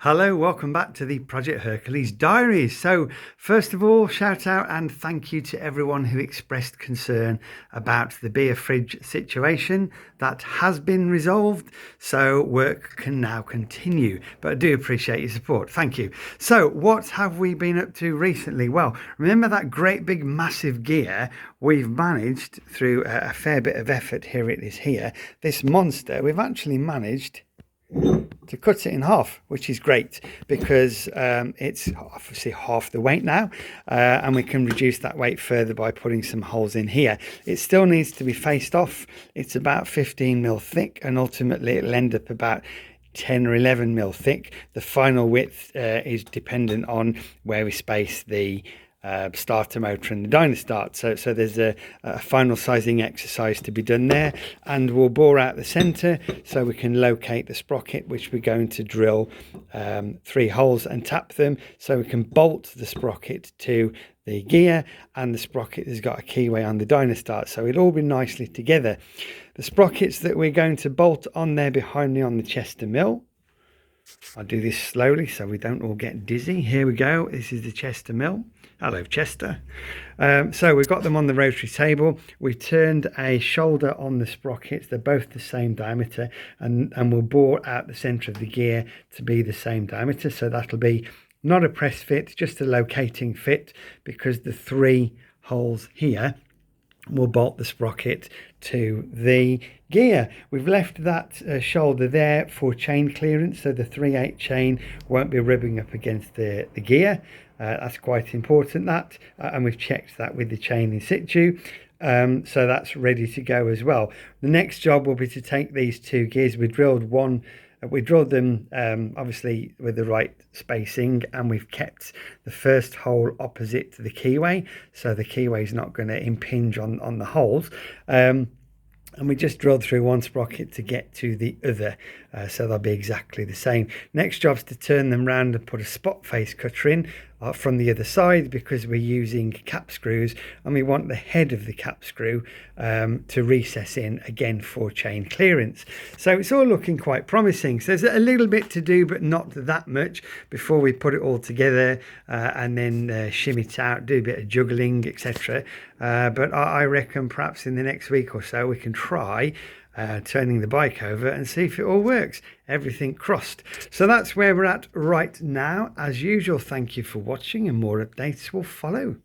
Hello, welcome back to the Project Hercules Diaries. So first of all, shout out and thank you to everyone who expressed concern about the beer fridge situation. That has been resolved, so work can now continue. But I do appreciate your support. Thank you. So what have we been up to recently? Well, remember that great big massive gear? We've managed through a fair bit of effort, here it is here, this monster, we've actually managed to cut it in half, which is great because it's obviously half the weight now, and we can reduce that weight further by putting some holes in here. It still needs to be faced off. It's about 15 mil thick, and ultimately it'll end up about 10 or 11 mil thick. The final width is dependent on where we space the starter motor and the dyno start, so there's a final sizing exercise to be done there, and we'll bore out the center so we can locate the sprocket, which we're going to drill 3 holes and tap them so we can bolt the sprocket to the gear, and the sprocket has got a keyway on the dyno start, so it'll all be nicely together. The sprockets that we're going to bolt on there behind me on the Chester mill, I'll do this slowly so we don't all get dizzy. Here we go. This is the Chester mill. Hello, Chester. So we've got them on the rotary table. We've turned a shoulder on the sprockets. They're both the same diameter, and we'll bore out the centre of the gear to be the same diameter. So that'll be not a press fit, just a locating fit, because the 3 holes here will bolt the sprocket to the gear. We've left that shoulder there for chain clearance, so the 3/8 chain won't be rubbing up against the gear. That's quite important, that, and we've checked that with the chain in situ, so that's ready to go as well. The next job will be to take these 2 gears. We drilled them obviously with the right spacing, and we've kept the first hole opposite to the keyway, so the keyway is not going to impinge on the holes, and we just drilled through one sprocket to get to the other, so they'll be exactly the same. Next job's to turn them round and put a spot face cutter in from the other side, because we're using cap screws and we want the head of the cap screw to recess in again for chain clearance. So it's all looking quite promising. So there's a little bit to do, but not that much, before we put it all together and then shim it out, do a bit of juggling, etc. But I reckon perhaps in the next week or so we can try turning the bike over and see if it all works. Everything crossed. So that's where we're at right now. As usual, thank you for watching, and more updates will follow.